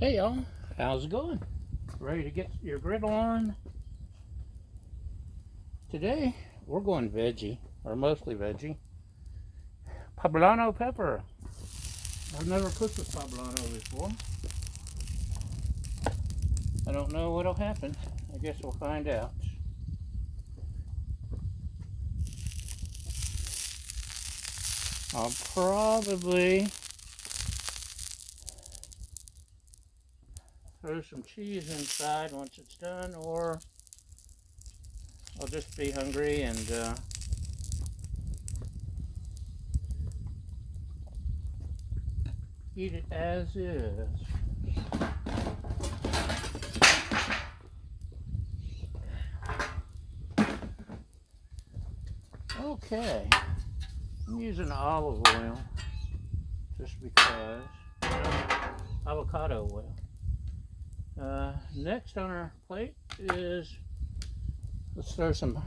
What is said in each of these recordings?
Hey y'all, how's it going? Ready to get your griddle on? Today we're going veggie, or mostly veggie. Poblano pepper. I've never cooked with poblano before. I don't know what'll happen. I guess we'll find out. I'll probably throw some cheese inside once it's done, or I'll just be hungry and eat it as is. Okay, I'm using olive oil just because. Avocado oil. Next on our plate is, let's throw some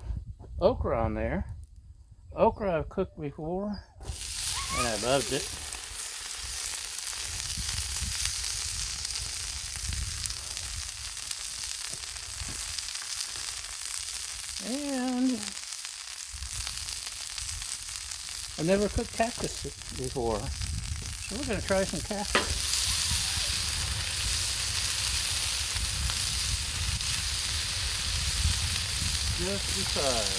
okra on there. Okra I've cooked before and I loved it. And I've never cooked cactus before, so we're going to try some cactus. Just because.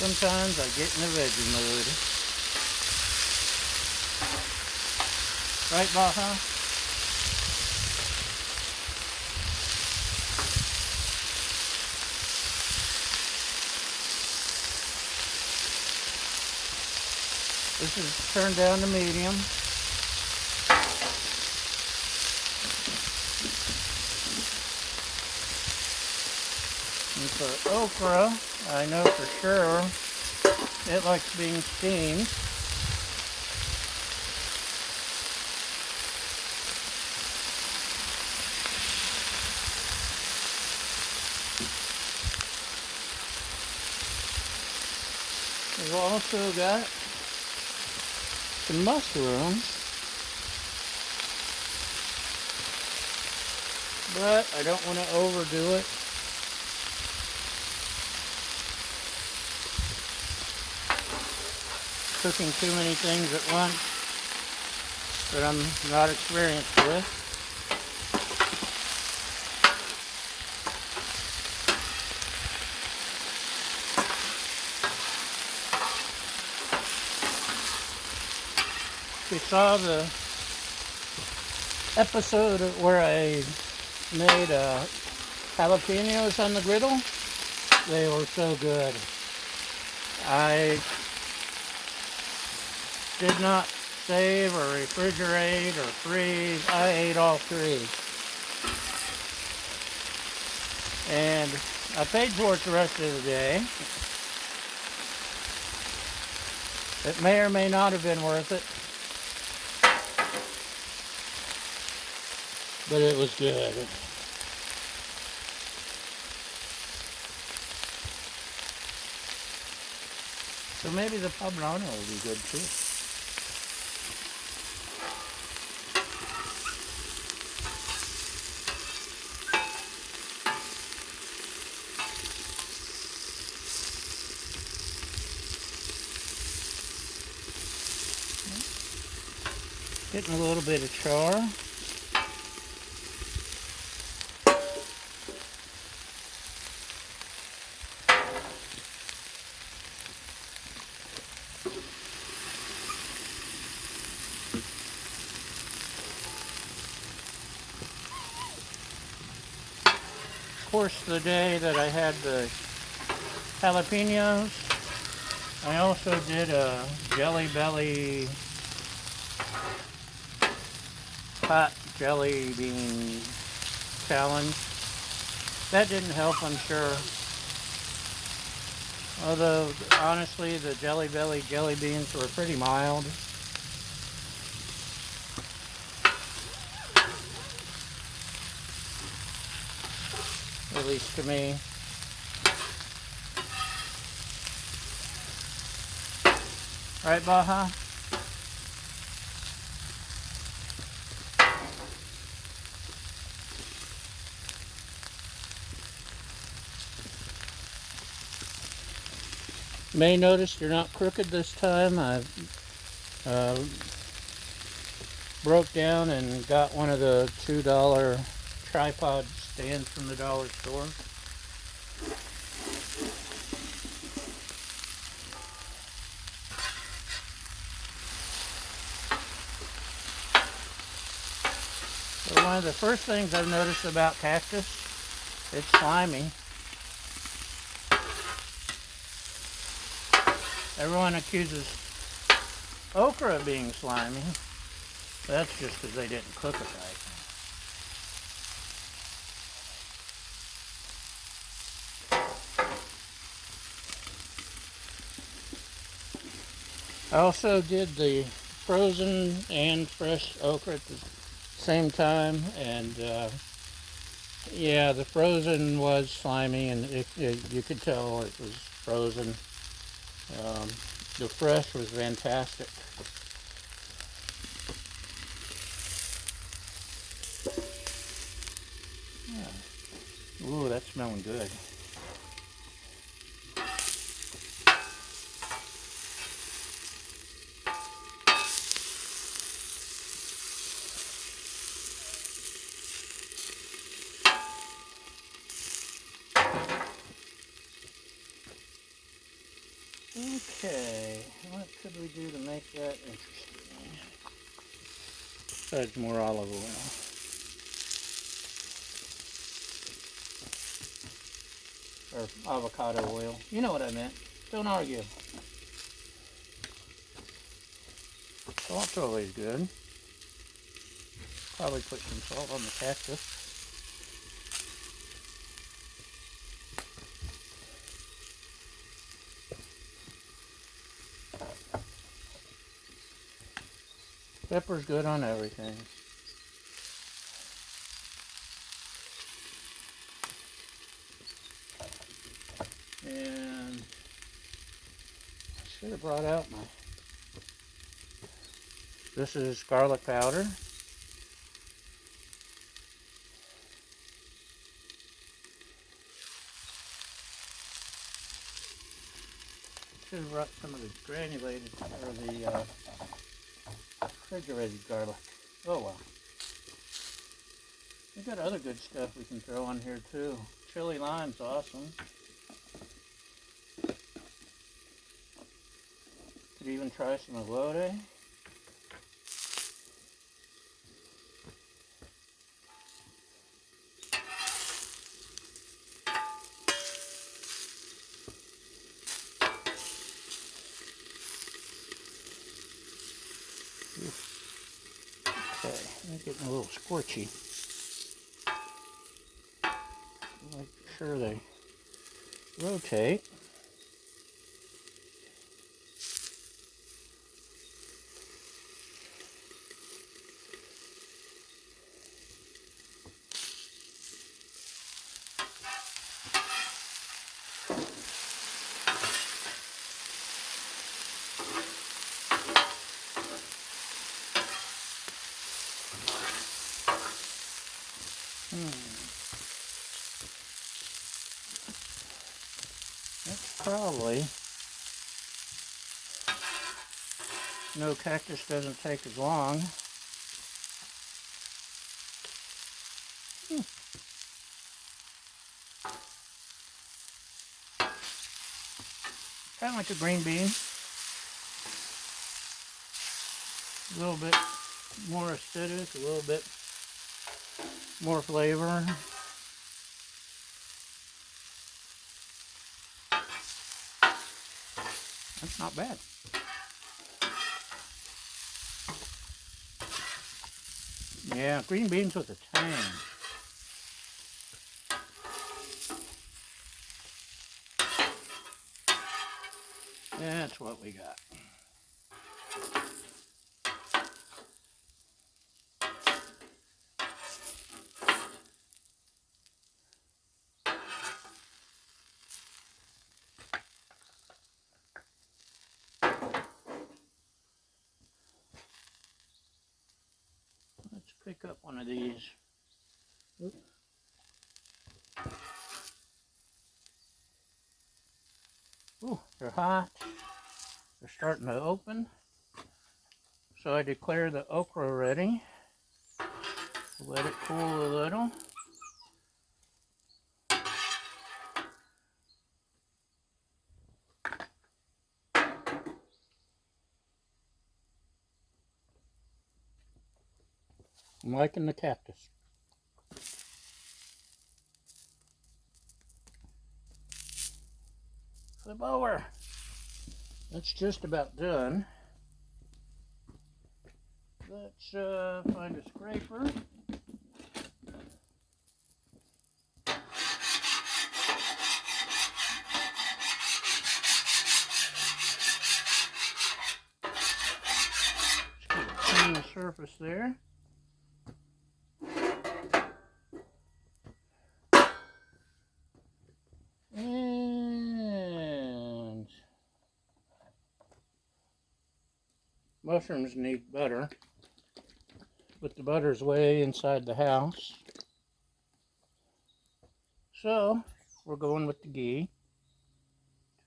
Sometimes I get in the veggie mood. Right, Baja? This is turned down to medium. And for okra, I know for sure it likes being steamed. We've also got some mushrooms, but I don't want to overdo it. Cooking too many things at once that I'm not experienced with. If you saw the episode where I made jalapenos on the griddle, they were so good. I did not save or refrigerate or freeze. I ate all three. And I paid for it the rest of the day. It may or may not have been worth it, but it was good. So maybe the poblano will be good too. Getting a little bit of char. Of course, the day that I had the jalapenos, I also did a Jelly Belly hot jelly bean challenge. That didn't help, I'm sure. Although, honestly, the Jelly Belly jelly beans were pretty mild. At least to me. Right, Baja? You may notice you're not crooked this time. I broke down and got one of the $2 tripod stands from the dollar store. So one of the first things I've noticed about Cactus, it's slimy. Everyone accuses okra of being slimy. That's just because they didn't cook it right. I also did the frozen and fresh okra at the same time, and yeah, the frozen was slimy, and you could tell it was frozen. The fresh was fantastic. Yeah. Ooh, that's smelling good. Okay, what could we do to make that interesting? Besides more olive oil. Or avocado oil. You know what I meant. Don't argue. Salt's always good. Probably put some salt on the cactus. Pepper's good on everything. And I should have brought out my... This is garlic powder. Should have brought some of the granulated, or the refrigerated garlic. Oh well. We've got other good stuff we can throw on here too. Chili lime's awesome. Could even try some elote. Okay, I'm getting a little scorchy. Make sure they rotate. That's probably... No, Cactus doesn't take as long. Kind of like a green bean. A little bit more acidic, a little bit more flavor. That's not bad. Yeah, green beans with a tang. That's what we got. up one of these. Oop. Ooh, they're hot. They're starting to open. So I declare the okra ready. Let it cool a little. I'm liking the cactus. Flip over. That's just about done. Let's find a scraper. Just clean the surface there. And mushrooms need butter, but the butter's way inside the house. So we're going with the ghee.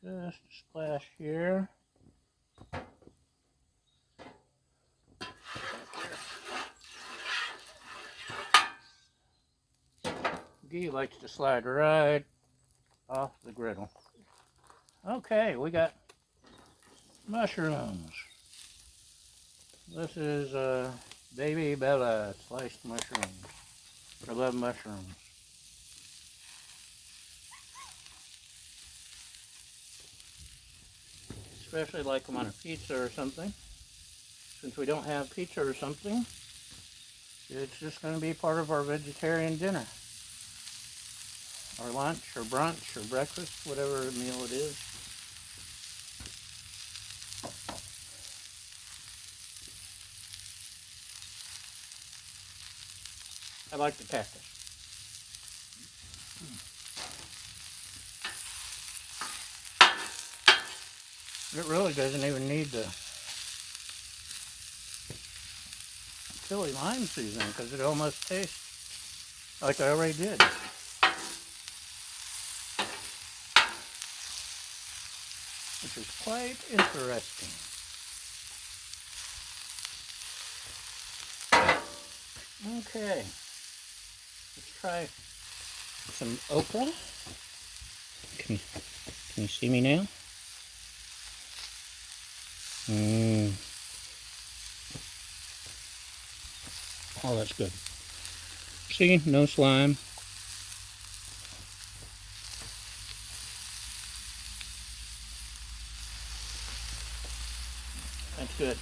Just a splash here. Ghee likes to slide right off the griddle. Okay, we got mushrooms. This is baby Bella sliced mushrooms. I love mushrooms. Especially like them on a pizza or something. Since we don't have pizza or something, it's just going to be part of our vegetarian dinner. Or lunch, or brunch, or breakfast, whatever meal it is. I like the cactus. It really doesn't even need the chili lime seasoning because it almost tastes like I already did. Which is quite interesting. Okay, let's try some okra. Can you see me now? Oh, that's good. See, no slime. That's good.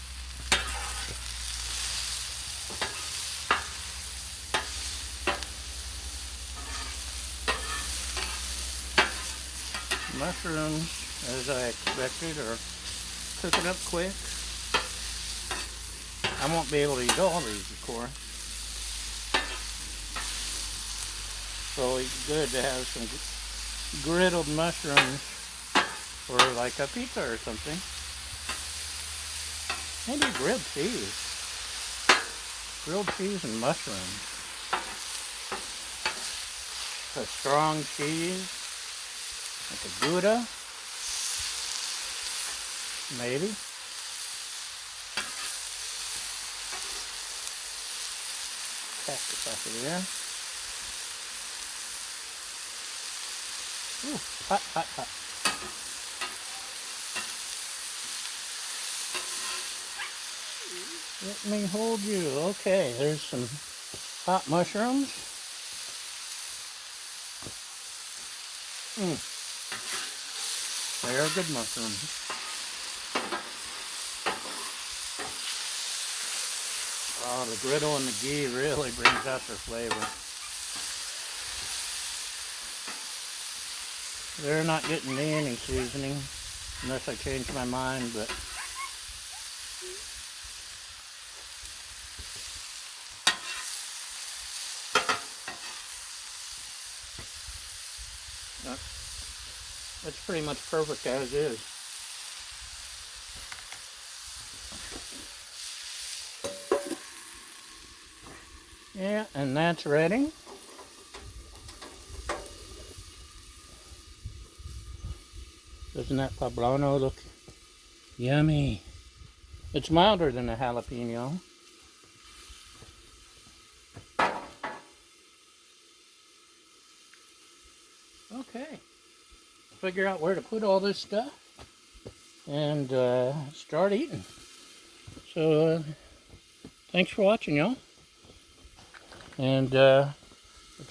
Mushrooms, as I expected, are cooking up quick. I won't be able to eat all these, of course. So it's good to have some griddled mushrooms for like a pizza or something. Maybe grilled cheese. Grilled cheese and mushrooms. A strong cheese. Like a Gouda. Maybe. Cactus off of there. Ooh, hot, hot, hot. Let me hold you. Okay, there's some hot mushrooms. They are good mushrooms. Oh, the griddle and the ghee really brings out their flavor. They're not getting me any seasoning unless I change my mind, but it's pretty much perfect as is. Yeah, and that's ready. Doesn't that poblano look yummy? It's milder than a jalapeno. Okay. Figure out where to put all this stuff and start eating. So, thanks for watching, y'all. And let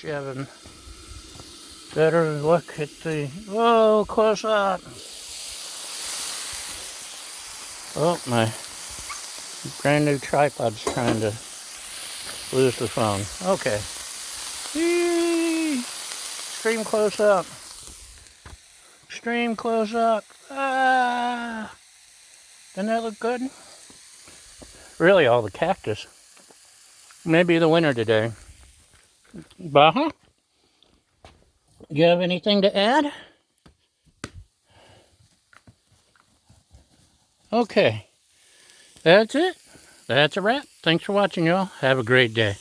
you have a better look at the, whoa, close up. Oh, my brand new tripod's trying to lose the phone. Okay. Eee! Extreme close up. Extreme close up. Ah! Doesn't that look good? Really, all the cactus. Maybe the winner today. Baja? You have anything to add? Okay. That's it. That's a wrap. Thanks for watching, y'all. Have a great day.